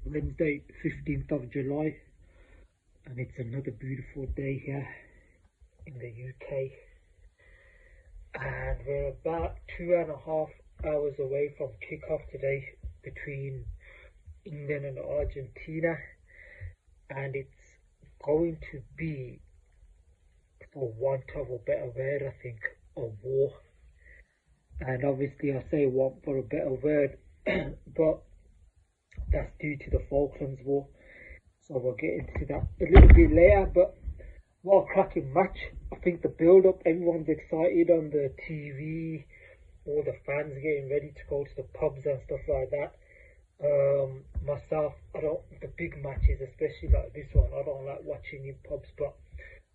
Wednesday, 15th of July, and it's another beautiful day here in the UK. And we're about 2.5 hours away from kickoff today between England and Argentina, and it's going to be, for want of a better word, I think, a war. And obviously, I say want for a better word, but that's due to the Falklands War. So we'll get into that a little bit later. But what a cracking match. I think the build up, everyone's excited on the TV, all the fans getting ready to go to the pubs and stuff like that. Myself, the big matches, especially like this one, I don't like watching in pubs, but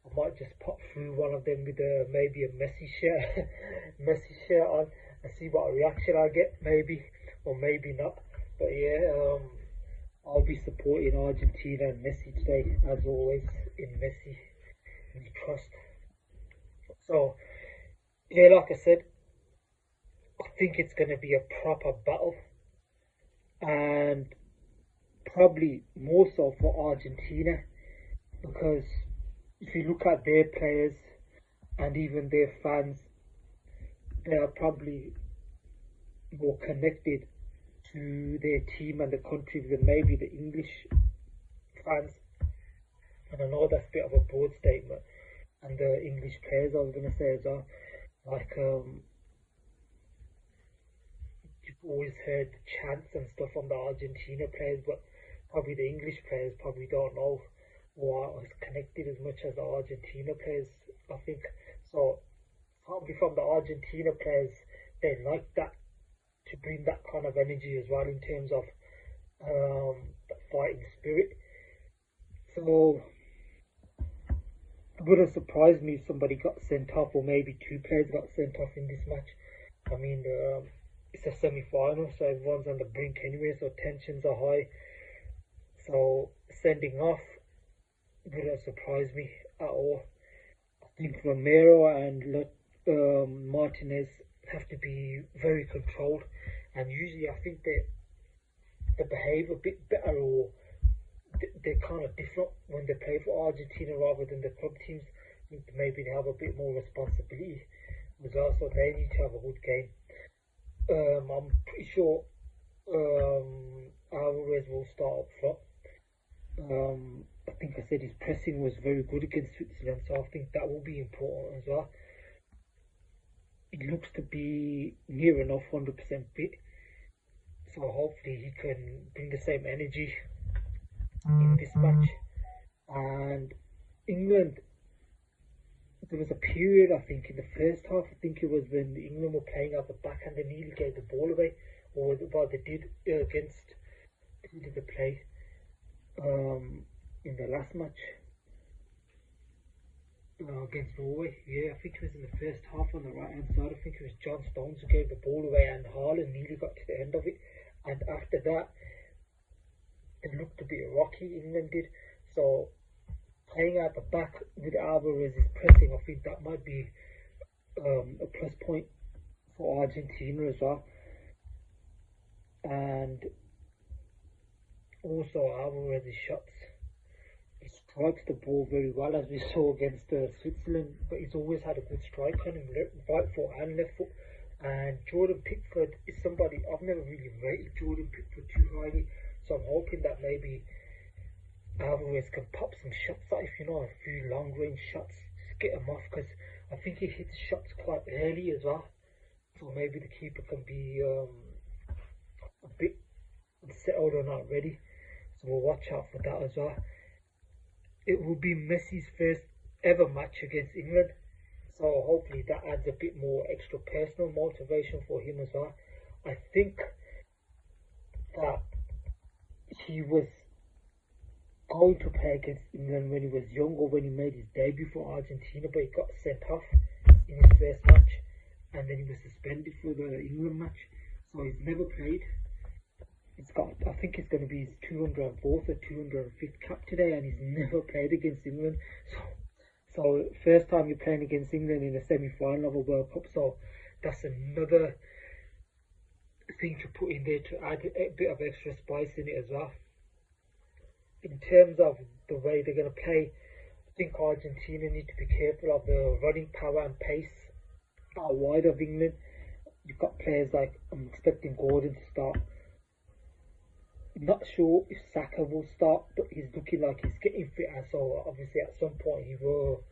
I might just pop through one of them with maybe a Messi shirt, Messi shirt on, and see what reaction I get, maybe, or maybe not. But yeah, I'll be supporting Argentina and Messi today, as always, in Messi we trust. So yeah, like I said, I think it's going to be a proper battle, and probably more so for Argentina, because if you look at their players and even their fans, they are probably more connected to their team and the country than maybe the English fans. And I know that's a bit of a broad statement, and the English players, I was going to say as well, like you've always heard the chants and stuff on the Argentina players, but probably the English players probably don't know or are as connected as much as the Argentina players, I think. So probably from the Argentina players, they like that, to bring that kind of energy as well in terms of the fighting spirit. So it wouldn't surprise me if somebody got sent off, or maybe two players got sent off in this match. I mean, it's a semi-final, so everyone's on the brink anyway, so tensions are high. So sending off wouldn't surprise me at all. I think Romero and Martinez have to be very controlled, and usually I think they behave a bit better, or they're kind of different when they play for Argentina rather than the club teams. I think maybe they have a bit more responsibility as well, so they need to have a good game. I'm pretty sure Alvarez will start up front. I think I said his pressing was very good against Switzerland, so I think that will be important as well. It looks to be near enough 100% fit, so hopefully he can bring the same energy in this match. And England, there was a period, I think, in the first half, I think it was when England were playing out the back and they nearly gave the ball away, or what they did against, who did they play in the last match? Against Norway. Yeah, I think it was in the first half on the right hand side. I think it was John Stones who gave the ball away, and Haaland nearly got to the end of it. And after that, it looked a bit rocky, England did. So playing at the back with Alvarez's pressing, I think that might be a plus point for Argentina as well. And also Alvarez's shots, he strikes the ball very well, as we saw against Switzerland, but he's always had a good strike on him, right foot and left foot. And Jordan Pickford is somebody, I've never really rated Jordan Pickford too highly, so I'm hoping that maybe Alvarez can pop some shots out, if you know, a few long range shots, just get them off, because I think he hits shots quite early as well, so maybe the keeper can be a bit settled or not ready, so we'll watch out for that as well. It will be Messi's first ever match against England, so hopefully that adds a bit more extra personal motivation for him as well. I think that he was going to play against England when he was young, or when he made his debut for Argentina, but he got sent off in his first match, and then he was suspended for the England match, so he's never played. I think it's going to be his 204th or 205th cap today, and he's never played against England. So first time you're playing against England in a semi-final of a World Cup, so that's another thing to put in there to add a bit of extra spice in it as well. in terms of the way they're going to play, I think Argentina need to be careful of the running power and pace out wide of England. You've got players like, I'm expecting Gordon to start. Not sure if Saka will start, but he's looking like he's getting fitter. So obviously at some point he will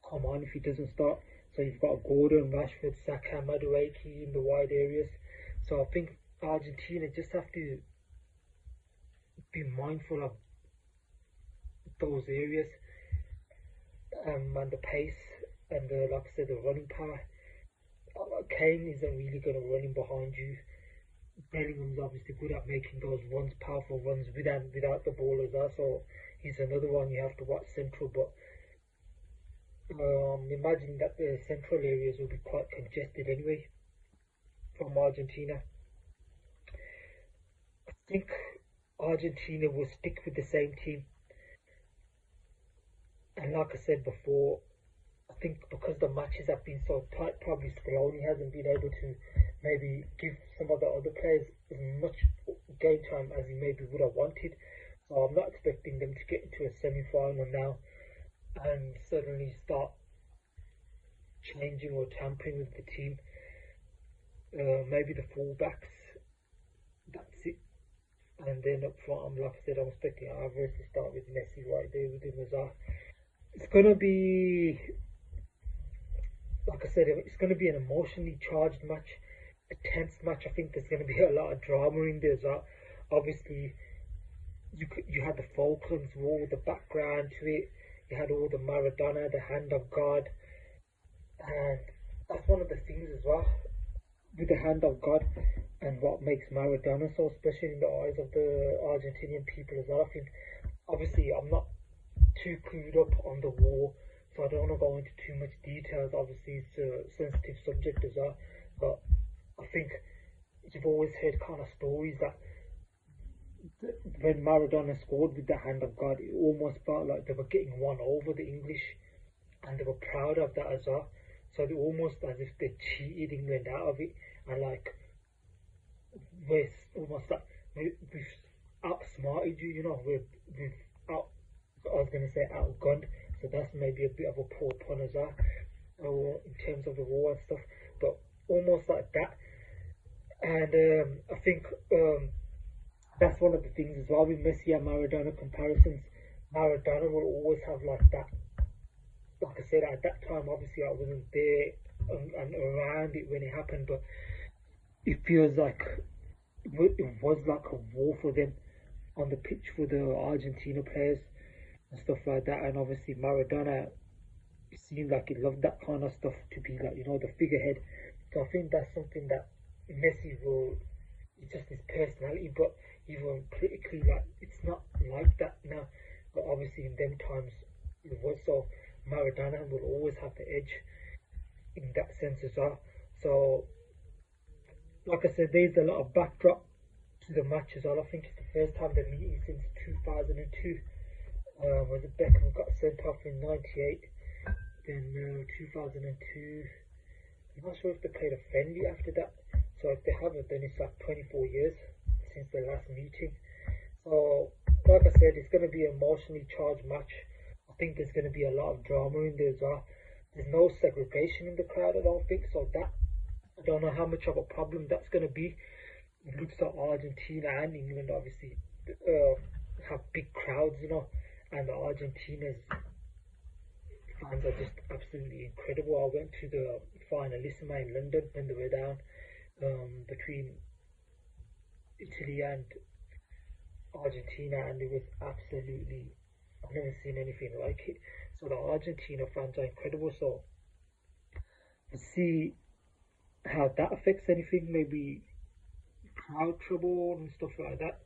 come on if he doesn't start. So you've got Gordon, Rashford, Saka, Madueke in the wide areas. So I think Argentina just have to be mindful of those areas, and the pace and like I said, the running power. Kane isn't really going to run in behind you. Bellingham's obviously good at making those runs, powerful runs without the ball as well. So he's another one you have to watch central. But imagine that the central areas will be quite congested anyway from Argentina. I think Argentina will stick with the same team. And like I said before, I think because the matches have been so tight, probably Scaloni hasn't been able to maybe give some of the other players as much game time as he maybe would have wanted. So I'm not expecting them to get into a semi-final now and suddenly start changing or tampering with the team. Maybe the fullbacks, that's it. And then up front, like I said, I'm expecting Alvarez to start with Messi right there with him as well. It's going to be, like I said, it's going to be an emotionally charged match, a tense match. I think there's going to be a lot of drama in there as well. Obviously, you had the Falklands War with the background to it. You had all the Maradona, the hand of God, and that's one of the things as well with the hand of God and what makes Maradona so special in the eyes of the Argentinian people as well. I think, obviously, I'm not too clued up on the war, so I don't want to go into too much details. Obviously, it's a sensitive subject as well, but I think you've always heard kind of stories that when Maradona scored with the hand of God, it almost felt like they were getting one over the English, and they were proud of that as well. So they almost as if they cheated England out of it, and like we're almost like we've outsmarted you, we've out. I was going to say outgunned, so that's maybe a bit of a poor pun as well, in terms of the war and stuff, but almost like that. And I think that's one of the things as well with Messi and Maradona comparisons. Maradona will always have like that. Like I said, at that time, obviously I wasn't there and around it when it happened, but it feels like it was like a war for them on the pitch for the Argentina players and stuff like that. And obviously Maradona, it seemed like he loved that kind of stuff, to be like, the figurehead. So I think that's something that Messi will, it's just his personality, but even politically, like, it's not like that now. But obviously in them times it was. So Maradona will always have the edge in that sense as well. So like I said, there's a lot of backdrop to the match as well. I think it's the first time they're meeting since 2002. Was it Beckham got sent off in '98, then 2002. I'm not sure if they played a friendly after that. So if they haven't, then it's like 24 years since the last meeting. So like I said, it's going to be an emotionally charged match. I think there's going to be a lot of drama in there as well. There's no segregation in the crowd, I don't think. So that, I don't know how much of a problem that's going to be. It looks like Argentina and England obviously have big crowds, and the Argentina's fans are just absolutely incredible. I went to the Finalissima in London when they were down between Italy and Argentina, and it was absolutely, I've never seen anything like it. So the Argentina fans are incredible. So we'll see how that affects anything, maybe crowd trouble and stuff like that,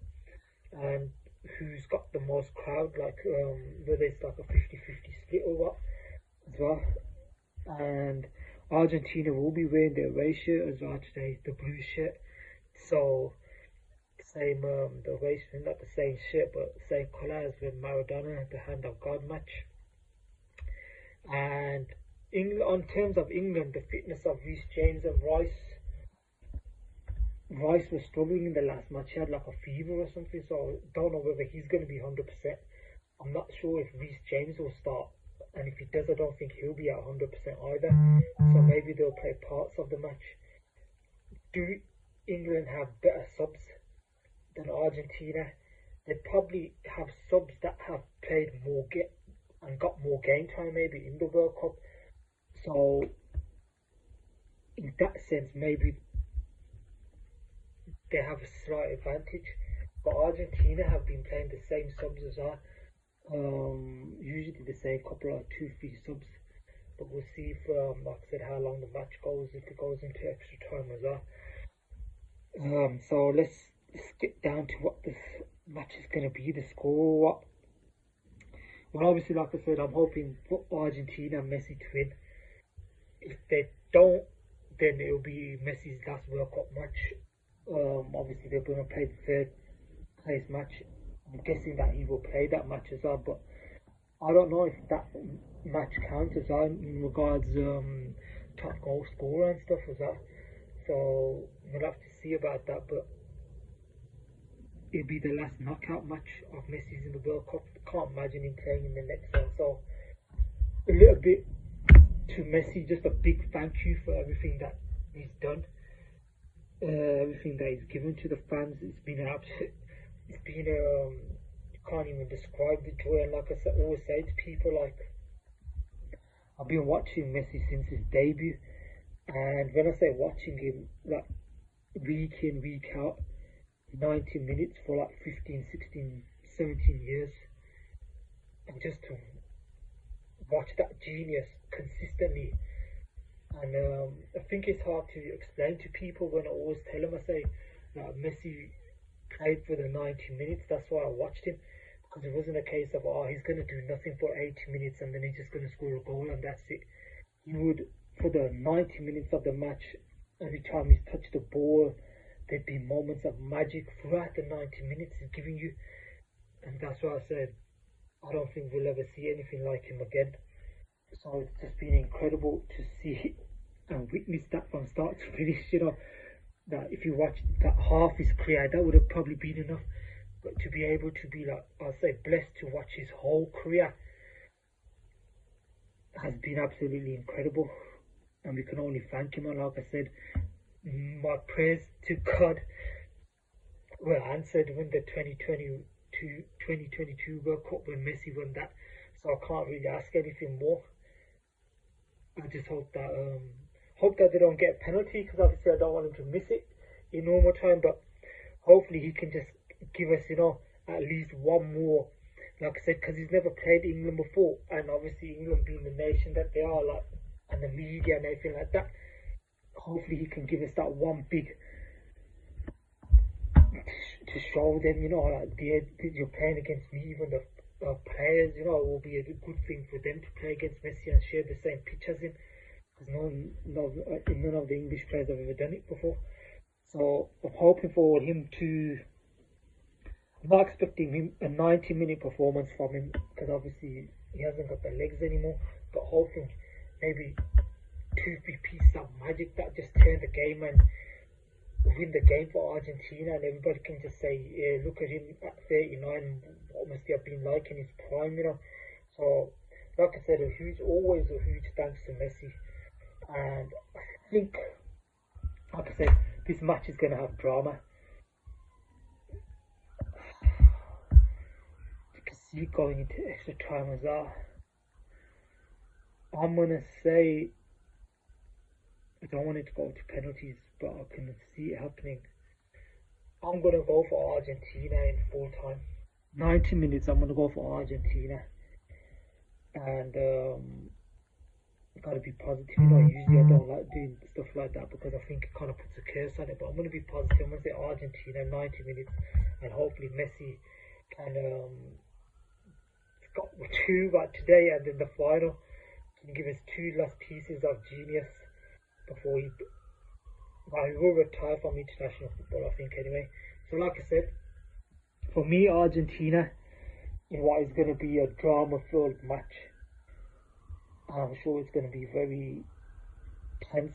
and who's got the most crowd, like whether it's like a 50-50 split or what as well. And Argentina will be wearing their away shirt as well today, the blue shirt. So same the away shirt, not the same shirt but same colour as with Maradona at the Hand of God match. And on terms of England, the fitness of Reece James and Rice, Rice was struggling in the last match. He had like a fever or something, so I don't know whether he's going to be 100%. I'm not sure if Reece James will start, and if he does, I don't think he'll be at 100% either. So maybe they'll play parts of the match. Do England have better subs than Argentina? They probably have subs that have played more and got more game time maybe in the World Cup. So in that sense, maybe they have a slight advantage. But Argentina have been playing the same subs as us. Usually the same couple of 2-3 subs. But we'll see if, like I said, how long the match goes, if it goes into extra time as well. So let's get down to what this match is going to be, the score. Well, obviously, like I said, I'm hoping for Argentina and Messi to win. If they don't, then it'll be Messi's last World Cup match. Obviously, they're going to play the third place match. I'm guessing that he will play that match as well, but I don't know if that match counts as well in regards top goal scorer and stuff as well. So we'll have to see about that, but it'll be the last knockout match of Messi's in the World Cup. Can't imagine him playing in the next one. So a little bit to Messi, just a big thank you for everything that he's done, everything that he's given to the fans. It's been you can't even describe the joy. And like I said, always say to people, like, I've been watching Messi since his debut, and when I say watching him, like week in, week out, 90 minutes for like 15, 16, 17 years, and just to watch that genius consistently. And I think it's hard to explain to people when I always tell them, I say that Messi played for the 90 minutes, that's why I watched him, because it wasn't a case of, oh, he's going to do nothing for 80 minutes and then he's just going to score a goal and that's it. He would, for the 90 minutes of the match, every time he's touched the ball, there'd be moments of magic throughout the 90 minutes he's giving you. And that's why I said, I don't think we'll ever see anything like him again. So it's just been incredible to see and witness that from start to finish, that if you watch that half his career, that would have probably been enough. But to be able to be, like, I'll say, blessed to watch his whole career has been absolutely incredible. And we can only thank him. And like I said, my prayers to God were answered when the 2022 World Cup, when Messi won that. So I can't really ask anything more. I just hope that they don't get a penalty, because obviously I don't want him to miss it in normal time, but hopefully he can just give us, at least one more, like I said, because he's never played England before, and obviously England being the nation that they are, like, and the media and everything like that, hopefully he can give us that one big, to show them, like, you're playing against me. Even the players, it will be a good thing for them to play against Messi and share the same pitch as him, because none of the English players have ever done it before. So I'm hoping for him to, I'm not expecting him a 90-minute performance from him, because obviously he hasn't got the legs anymore, but hoping maybe 2-3 pieces of magic that just turn the game and win the game for Argentina, and everybody can just say, yeah, look at him at 39, what must he have been like in his prime, So, like I said, always a huge thanks to Messi. And I think, like I said, this match is going to have drama. You can see it going into extra time as well. I'm going to say, I don't want it to go to penalties, but I can see it happening. I'm going to go for Argentina in full time. 90 minutes, I'm going to go for Argentina. And got to be positive. Usually I don't like doing stuff like that because I think it kind of puts a curse on it. But I'm going to be positive. I'm going to say Argentina 90 minutes. And hopefully Messi can got 2 like today, and then the final can give us 2 last pieces of genius before he will retire from international football, I think, anyway. So like I said, for me, Argentina in what is going to be a drama-filled match. I'm sure it's going to be very tense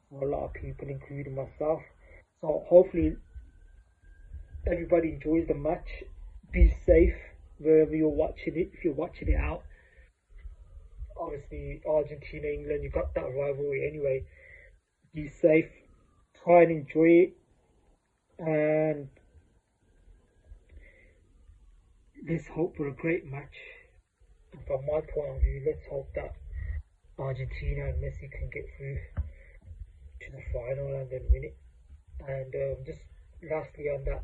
for a lot of people, including myself. So hopefully everybody enjoys the match. Be safe wherever you're watching it. If you're watching it out, obviously Argentina, England, you've got that rivalry anyway. Be safe. Try and enjoy it, and let's hope for a great match. And from my point of view, let's hope that Argentina and Messi can get through to the final and then win it. And just lastly on that,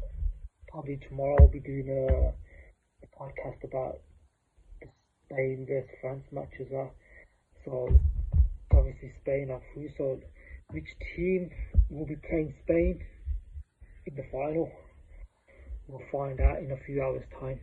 probably tomorrow I'll be doing a podcast about the Spain versus France match as well. So obviously Spain are through. So which team will be playing Spain in the final? We'll find out in a few hours' time.